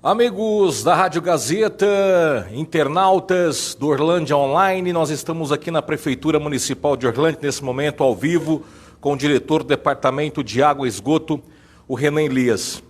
Amigos da Rádio Gazeta, internautas do Orlândia Online, nós estamos aqui na Prefeitura Municipal de Orlândia, nesse momento ao vivo, com o diretor do Departamento de Água e Esgoto, o Renan Elias.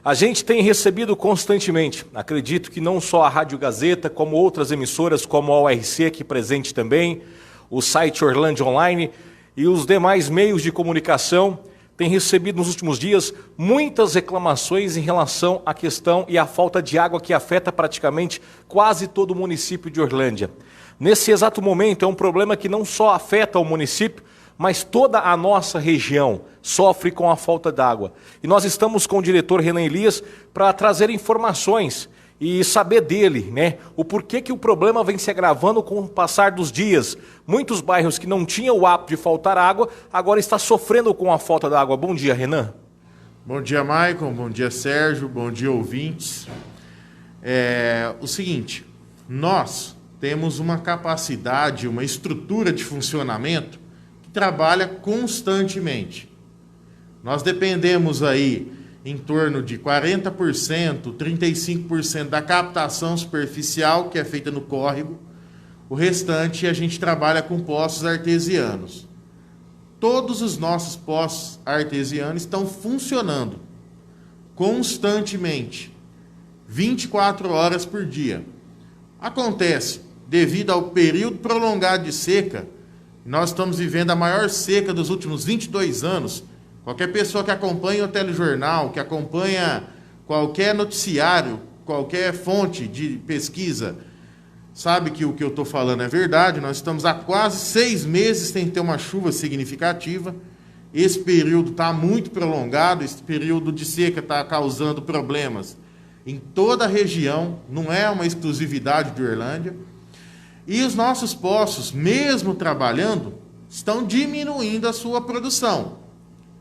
A gente tem recebido constantemente, acredito que não só a Rádio Gazeta, como outras emissoras, como a ORC aqui presente também, o site Orlândia Online e os demais meios de comunicação, tem recebido nos últimos dias muitas reclamações em relação à questão e à falta de água que afeta praticamente quase todo o município de Orlândia. Nesse exato momento é um problema que não só afeta o município, mas toda a nossa região sofre com a falta d'água. E nós estamos com o diretor Renan Elias para trazer informações e saber dele, o porquê que o problema vem se agravando com o passar dos dias. Muitos bairros que não tinham o hábito de faltar água, agora está sofrendo com a falta da água. Bom dia, Renan. Bom dia, Maicon. Bom dia, Sérgio. Bom dia, ouvintes. O seguinte, nós temos uma capacidade, uma estrutura de funcionamento que trabalha constantemente. Nós dependemos aí em torno de 40%, 35% da captação superficial, que é feita no córrego. O restante a gente trabalha com poços artesianos. Todos os nossos poços artesianos estão funcionando constantemente, 24 horas por dia. Acontece, devido ao período prolongado de seca, nós estamos vivendo a maior seca dos últimos 22 anos. Qualquer pessoa que acompanha o telejornal, que acompanha qualquer noticiário, qualquer fonte de pesquisa, sabe que o que eu estou falando é verdade. Nós estamos há quase 6 meses sem ter uma chuva significativa. Esse período está muito prolongado, esse período de seca está causando problemas em toda a região, não é uma exclusividade de Orlândia. E os nossos poços, mesmo trabalhando, estão diminuindo a sua produção.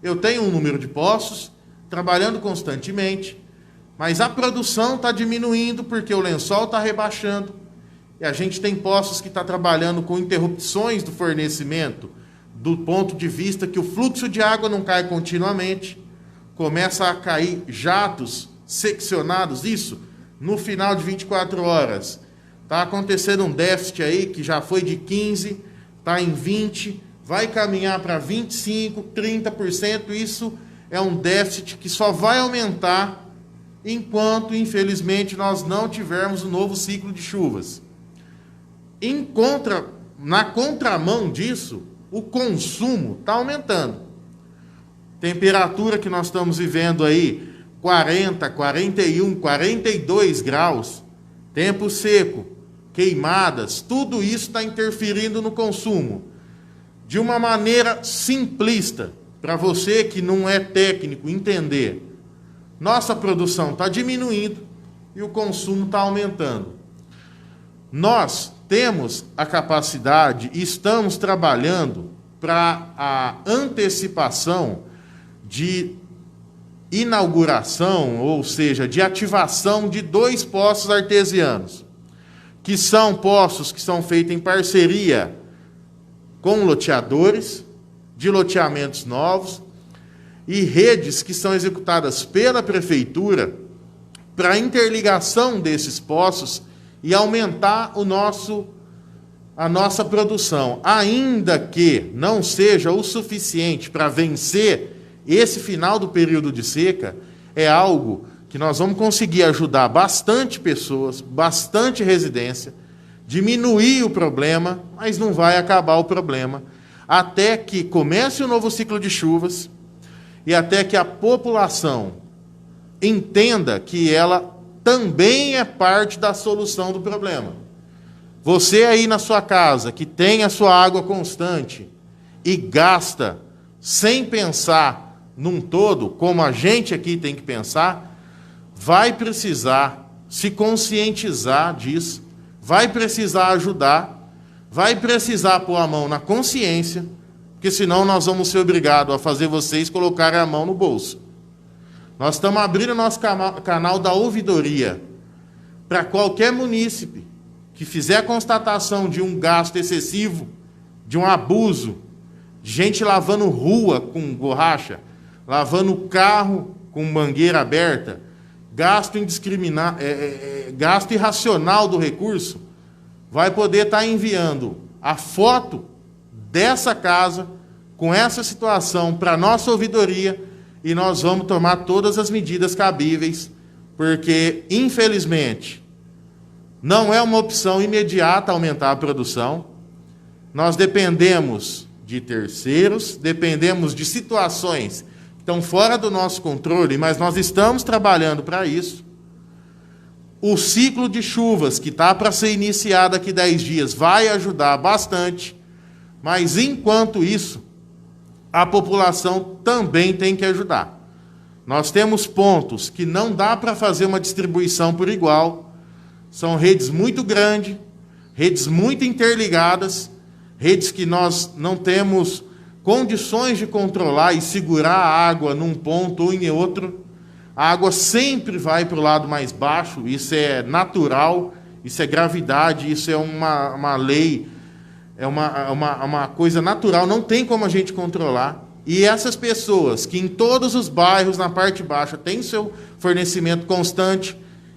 Eu tenho um número de poços, trabalhando constantemente, mas a produção está diminuindo porque o lençol está rebaixando. E a gente tem poços que está trabalhando com interrupções do fornecimento, do ponto de vista que o fluxo de água não cai continuamente, começa a cair jatos seccionados, isso no final de 24 horas. Está acontecendo um déficit aí que já foi de 15%, está em 20%, vai caminhar para 25%, 30%, isso é um déficit que só vai aumentar enquanto, infelizmente, nós não tivermos um novo ciclo de chuvas. Na contramão disso, o consumo está aumentando. Temperatura que nós estamos vivendo aí, 40, 41, 42 graus, tempo seco, queimadas, tudo isso está interferindo no consumo. De uma maneira simplista, para você que não é técnico entender, nossa produção está diminuindo e o consumo está aumentando. Nós temos a capacidade e estamos trabalhando para a antecipação de inauguração, ou seja, de ativação de 2 poços artesianos, que são poços que são feitos em parceria com loteadores, de loteamentos novos, e redes que são executadas pela Prefeitura para a interligação desses poços e aumentar a nossa produção, ainda que não seja o suficiente para vencer esse final do período de seca. É algo que nós vamos conseguir ajudar bastante pessoas, bastante residência, diminuir o problema, mas não vai acabar o problema, até que comece o novo ciclo de chuvas e até que a população entenda que ela também é parte da solução do problema. Você aí na sua casa, que tem a sua água constante e gasta sem pensar num todo, como a gente aqui tem que pensar, vai precisar se conscientizar disso, vai precisar ajudar, vai precisar pôr a mão na consciência, porque senão nós vamos ser obrigados a fazer vocês colocarem a mão no bolso. Nós estamos abrindo nosso canal da ouvidoria para qualquer munícipe que fizer a constatação de um gasto excessivo, de um abuso, de gente lavando rua com borracha, lavando carro com mangueira aberta, gasto irracional do recurso, vai poder estar enviando a foto dessa casa com essa situação para a nossa ouvidoria e nós vamos tomar todas as medidas cabíveis, porque, infelizmente, não é uma opção imediata aumentar a produção. Nós dependemos de terceiros, dependemos de situações que estão fora do nosso controle, mas nós estamos trabalhando para isso. O ciclo de chuvas, que está para ser iniciado daqui 10 dias, vai ajudar bastante, mas, enquanto isso, a população também tem que ajudar. Nós temos pontos que não dá para fazer uma distribuição por igual, são redes muito grandes, redes muito interligadas, redes que nós não temos condições de controlar e segurar a água num ponto ou em outro. A água sempre vai para o lado mais baixo, isso é natural, isso é gravidade, isso é uma lei, é uma coisa natural, não tem como a gente controlar. E essas pessoas que em todos os bairros, na parte baixa, têm seu fornecimento constante,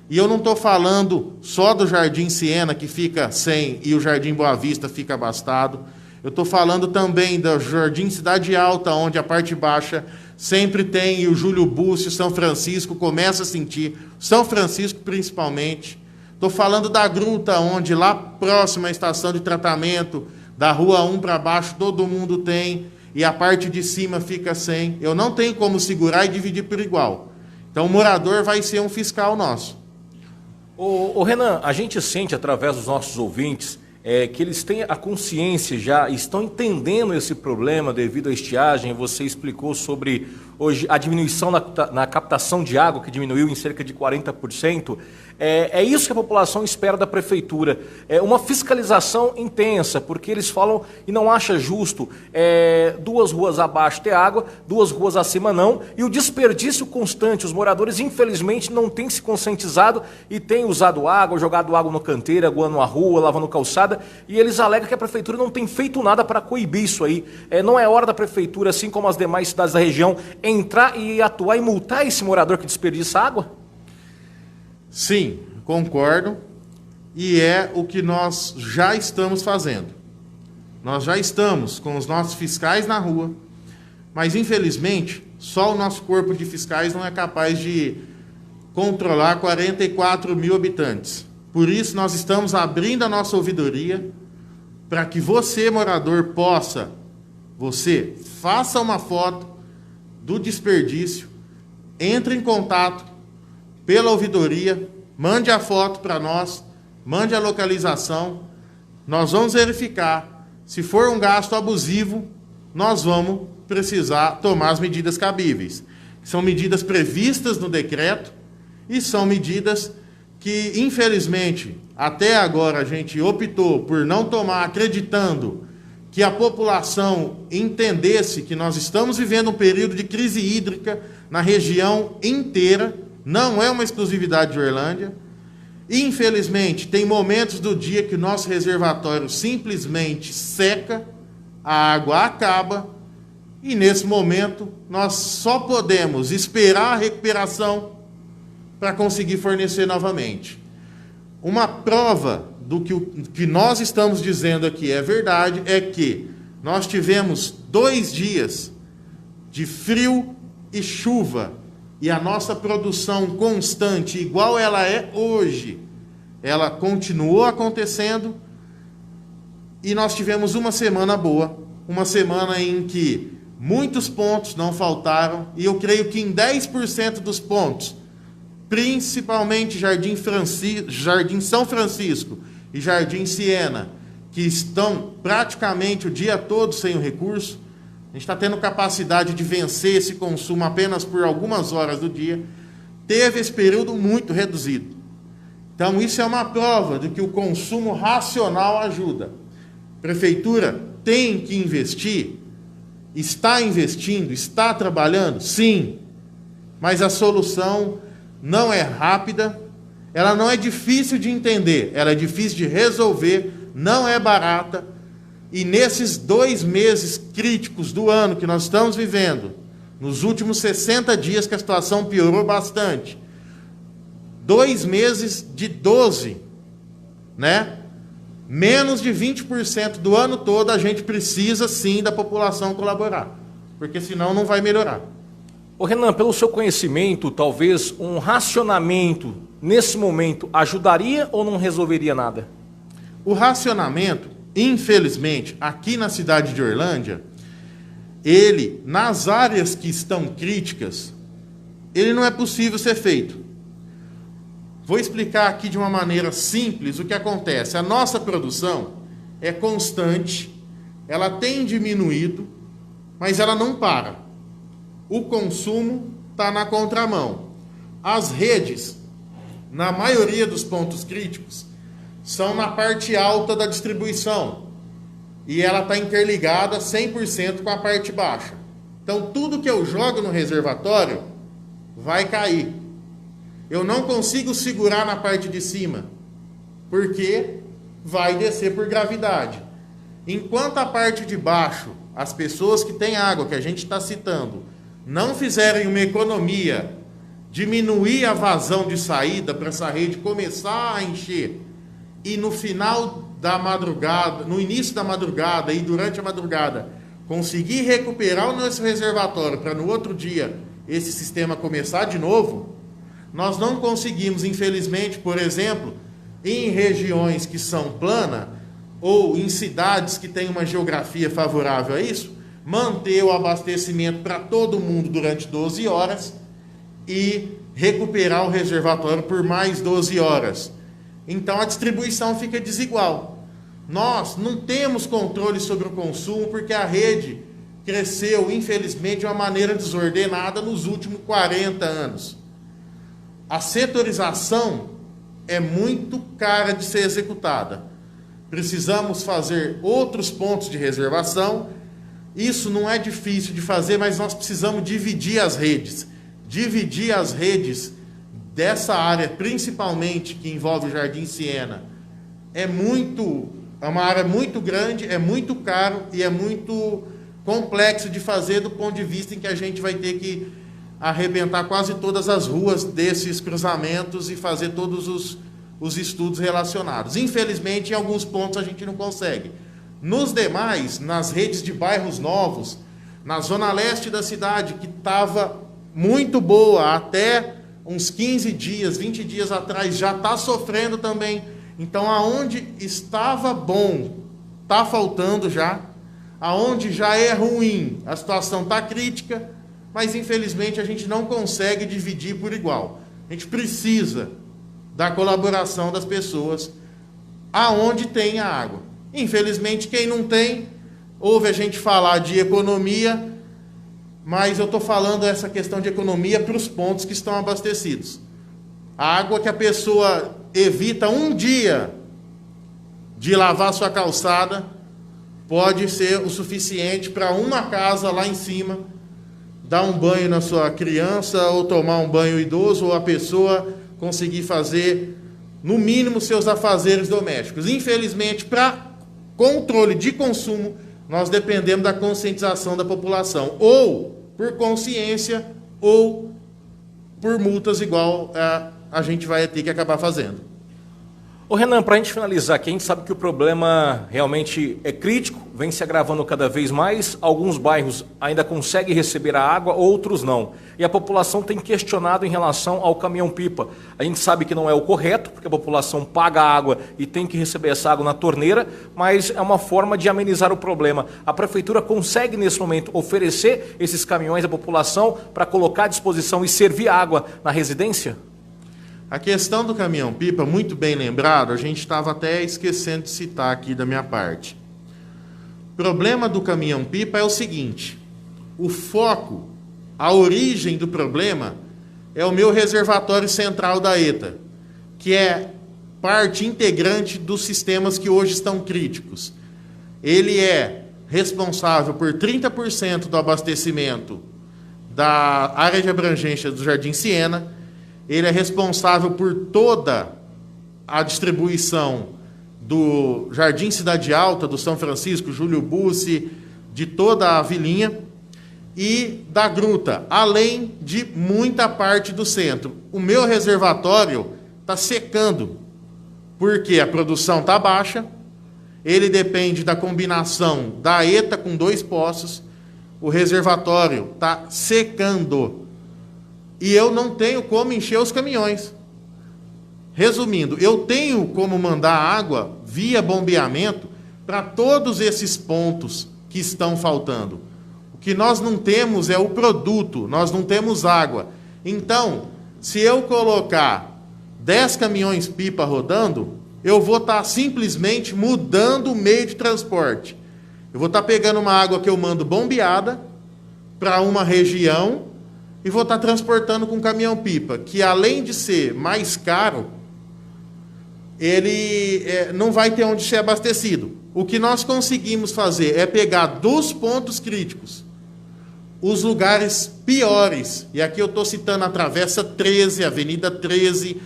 e eu não estou falando só do Jardim Siena, que fica sem, e o Jardim Boa Vista fica abastado. Eu estou falando também do Jardim Cidade Alta, onde a parte baixa sempre tem, e o Júlio Búcio, São Francisco, começa a sentir, São Francisco principalmente. Estou falando da Gruta, onde lá próximo à estação de tratamento, da Rua 1 para baixo, todo mundo tem, e a parte de cima fica sem. Eu não tenho como segurar e dividir por igual. Então o morador vai ser um fiscal nosso. Ô Renan, a gente sente através dos nossos ouvintes que eles têm a consciência já, estão entendendo esse problema devido à estiagem. Você explicou sobre hoje a diminuição na captação de água, que diminuiu em cerca de 40%. É isso que a população espera da prefeitura. É uma fiscalização intensa, porque eles falam e não acham justo 2 ruas abaixo ter água, 2 ruas acima não, e o desperdício constante. Os moradores, infelizmente, não têm se conscientizado e têm usado água, jogado água no canteiro, aguando a rua, lavando calçada, e eles alegam que a prefeitura não tem feito nada para coibir isso aí. Não é hora da prefeitura, assim como as demais cidades da região, entrar e atuar e multar esse morador que desperdiça água? Sim, concordo, e é o que nós já estamos fazendo. Nós já estamos com os nossos fiscais na rua, mas infelizmente só o nosso corpo de fiscais não é capaz de controlar 44 mil habitantes. Por isso nós estamos abrindo a nossa ouvidoria para que você, morador, faça uma foto do desperdício, entre em contato pela ouvidoria, mande a foto para nós, mande a localização, nós vamos verificar. Se for um gasto abusivo, nós vamos precisar tomar as medidas cabíveis. São medidas previstas no decreto e são medidas que, infelizmente, até agora a gente optou por não tomar, acreditando que a população entendesse que nós estamos vivendo um período de crise hídrica na região inteira. Não é uma exclusividade de Orlândia. Infelizmente, tem momentos do dia que o nosso reservatório simplesmente seca, a água acaba, e nesse momento nós só podemos esperar a recuperação para conseguir fornecer novamente. Uma prova do que nós estamos dizendo aqui é verdade, é que nós tivemos 2 dias de frio e chuva, e a nossa produção constante, igual ela é hoje, ela continuou acontecendo, e nós tivemos uma semana boa, uma semana em que muitos pontos não faltaram, e eu creio que em 10% dos pontos, principalmente Jardim São Francisco e Jardim Siena, que estão praticamente o dia todo sem o recurso, a gente está tendo capacidade de vencer esse consumo apenas por algumas horas do dia, teve esse período muito reduzido. Então, isso é uma prova de que o consumo racional ajuda. A prefeitura tem que investir, está investindo, está trabalhando? Sim, mas a solução não é rápida, ela não é difícil de entender, ela é difícil de resolver, não é barata. E nesses 2 meses críticos do ano que nós estamos vivendo, nos últimos 60 dias que a situação piorou bastante, 2 meses de 12, né? Menos de 20% do ano todo a gente precisa sim da população colaborar, porque senão não vai melhorar. Ô Renan, pelo seu conhecimento, talvez um racionamento nesse momento ajudaria ou não resolveria nada? O racionamento, infelizmente, aqui na cidade de Orlândia, ele, nas áreas que estão críticas, ele não é possível ser feito. Vou explicar aqui de uma maneira simples o que acontece. A nossa produção é constante, ela tem diminuído, mas ela não para. O consumo está na contramão. As redes, na maioria dos pontos críticos, são na parte alta da distribuição. E ela está interligada 100% com a parte baixa. Então, tudo que eu jogo no reservatório vai cair. Eu não consigo segurar na parte de cima, porque vai descer por gravidade. Enquanto a parte de baixo, as pessoas que têm água, que a gente está citando, não fizerem uma economia, diminuir a vazão de saída para essa rede começar a encher, e no final da madrugada, no início da madrugada e durante a madrugada, conseguir recuperar o nosso reservatório para no outro dia esse sistema começar de novo, nós não conseguimos, infelizmente, por exemplo, em regiões que são planas ou em cidades que têm uma geografia favorável a isso, manter o abastecimento para todo mundo durante 12 horas e recuperar o reservatório por mais 12 horas. Então a distribuição fica desigual. Nós não temos controle sobre o consumo porque a rede cresceu, infelizmente, de uma maneira desordenada nos últimos 40 anos. A setorização é muito cara de ser executada. Precisamos fazer outros pontos de reservação. Isso não é difícil de fazer, mas nós precisamos dividir as redes. Dividir as redes dessa área, principalmente que envolve o Jardim Siena, é uma área muito grande, é muito caro e é muito complexo de fazer do ponto de vista em que a gente vai ter que arrebentar quase todas as ruas desses cruzamentos e fazer todos os estudos relacionados. Infelizmente, em alguns pontos a gente não consegue. Nos demais, nas redes de bairros novos, na zona leste da cidade, que estava muito boa até uns 15 dias, 20 dias atrás, já está sofrendo também. Então, aonde estava bom, está faltando já. Aonde já é ruim, a situação está crítica, mas infelizmente a gente não consegue dividir por igual. A gente precisa da colaboração das pessoas aonde tem a água. Infelizmente, quem não tem, ouve a gente falar de economia, mas eu estou falando essa questão de economia para os pontos que estão abastecidos. A água que a pessoa evita um dia de lavar sua calçada pode ser o suficiente para uma casa lá em cima dar um banho na sua criança, ou tomar um banho idoso, ou a pessoa conseguir fazer, no mínimo, seus afazeres domésticos. Infelizmente, para controle de consumo, nós dependemos da conscientização da população, ou por consciência, ou por multas, igual a gente vai ter que acabar fazendo. Ô Renan, para a gente finalizar aqui, a gente sabe que o problema realmente é crítico, vem se agravando cada vez mais, alguns bairros ainda conseguem receber a água, outros não. E a população tem questionado em relação ao caminhão-pipa. A gente sabe que não é o correto, porque a população paga a água e tem que receber essa água na torneira, mas é uma forma de amenizar o problema. A prefeitura consegue, nesse momento, oferecer esses caminhões à população para colocar à disposição e servir água na residência? A questão do caminhão-pipa, muito bem lembrado, a gente estava até esquecendo de citar aqui da minha parte. O problema do caminhão-pipa é o seguinte: o foco, a origem do problema é o meu reservatório central da ETA, que é parte integrante dos sistemas que hoje estão críticos. Ele é responsável por 30% do abastecimento da área de abrangência do Jardim Siena. Ele é responsável por toda a distribuição do Jardim Cidade Alta, do São Francisco, Júlio Bussi, de toda a vilinha, e da gruta, além de muita parte do centro. O meu reservatório está secando, porque a produção está baixa, ele depende da combinação da ETA com 2 poços, o reservatório está secando, e eu não tenho como encher os caminhões. Resumindo, eu tenho como mandar água via bombeamento para todos esses pontos que estão faltando. O que nós não temos é o produto, nós não temos água. Então, se eu colocar 10 caminhões-pipa rodando, eu vou estar simplesmente mudando o meio de transporte. Eu vou estar pegando uma água que eu mando bombeada para uma região e vou estar transportando com caminhão-pipa, que além de ser mais caro, ele não vai ter onde ser abastecido. O que nós conseguimos fazer é pegar dos pontos críticos os lugares piores, e aqui eu estou citando a Travessa 13, a Avenida 13,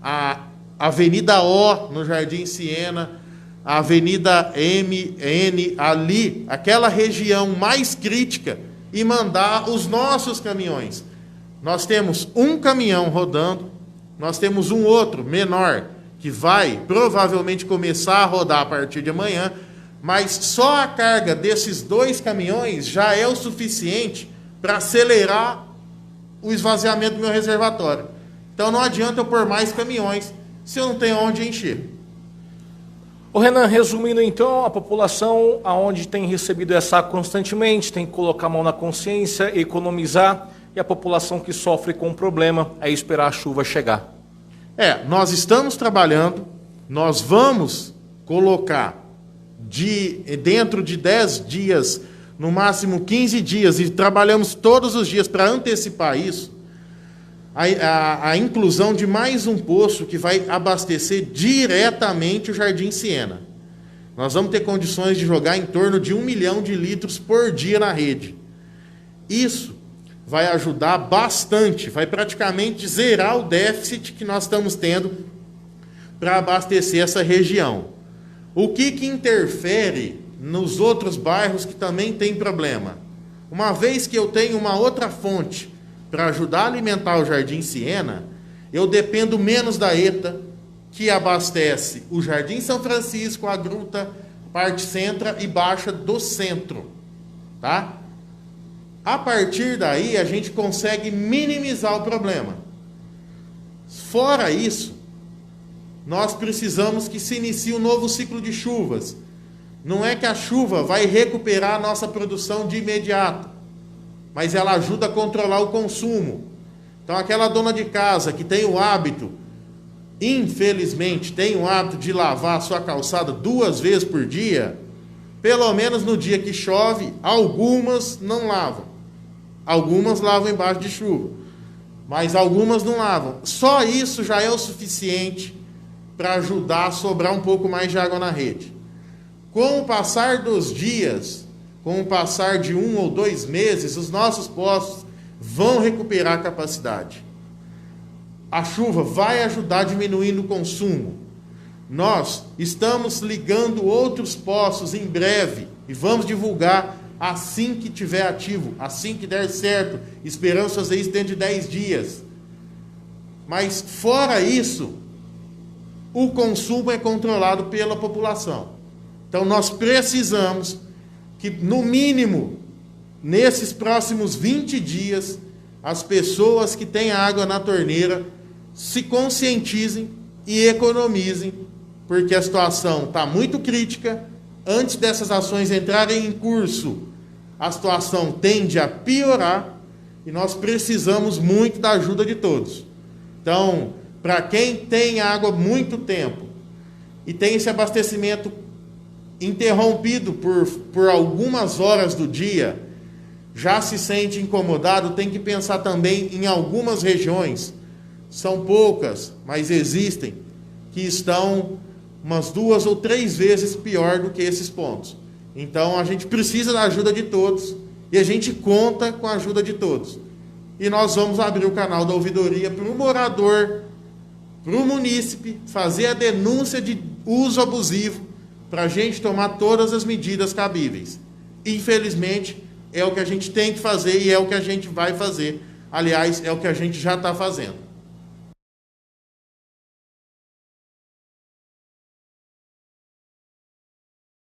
a Avenida O, no Jardim Siena, a Avenida MN, ali, aquela região mais crítica, e mandar os nossos caminhões. Nós temos um caminhão rodando, nós temos um outro menor, que vai provavelmente começar a rodar a partir de amanhã, mas só a carga desses 2 caminhões já é o suficiente para acelerar o esvaziamento do meu reservatório. Então não adianta eu pôr mais caminhões se eu não tenho onde encher. Ô Renan, resumindo então, a população aonde tem recebido essa água constantemente tem que colocar a mão na consciência, economizar, e a população que sofre com o problema é esperar a chuva chegar. Nós estamos trabalhando, nós vamos colocar dentro de 10 dias, no máximo 15 dias, e trabalhamos todos os dias para antecipar isso, a inclusão de mais um poço que vai abastecer diretamente o Jardim Siena. Nós vamos ter condições de jogar em torno de 1 milhão de litros por dia na rede. Isso vai ajudar bastante, vai praticamente zerar o déficit que nós estamos tendo para abastecer essa região. O que interfere nos outros bairros que também tem problema? Uma vez que eu tenho uma outra fonte para ajudar a alimentar o Jardim Siena, eu dependo menos da ETA, que abastece o Jardim São Francisco, a Gruta, parte centra e baixa do centro, tá? A partir daí, a gente consegue minimizar o problema. Fora isso, nós precisamos que se inicie um novo ciclo de chuvas. Não é que a chuva vai recuperar a nossa produção de imediato, mas ela ajuda a controlar o consumo. Então, aquela dona de casa que tem o hábito, infelizmente, tem o hábito de lavar a sua calçada 2 vezes por dia, pelo menos no dia que chove, algumas não lavam. Algumas lavam embaixo de chuva, mas algumas não lavam. Só isso já é o suficiente para ajudar a sobrar um pouco mais de água na rede. Com o passar dos dias, com o passar de 1 ou 2 meses, os nossos poços vão recuperar a capacidade. A chuva vai ajudar diminuindo o consumo. Nós estamos ligando outros poços em breve e vamos divulgar assim que tiver ativo, assim que der certo. Esperamos fazer isso dentro de 10 dias. Mas fora isso, o consumo é controlado pela população. Então nós precisamos que, no mínimo, nesses próximos 20 dias, as pessoas que têm água na torneira se conscientizem e economizem, porque a situação está muito crítica. Antes dessas ações entrarem em curso, a situação tende a piorar e nós precisamos muito da ajuda de todos. Então, para quem tem água há muito tempo e tem esse abastecimento interrompido por algumas horas do dia, já se sente incomodado, tem que pensar também em algumas regiões, são poucas, mas existem, que estão umas 2 ou 3 vezes pior do que esses pontos. Então a gente precisa da ajuda de todos e a gente conta com a ajuda de todos. E nós vamos abrir o canal da ouvidoria para o morador, para o munícipe, fazer a denúncia de uso abusivo, para a gente tomar todas as medidas cabíveis. Infelizmente, é o que a gente tem que fazer e é o que a gente vai fazer. Aliás, é o que a gente já está fazendo.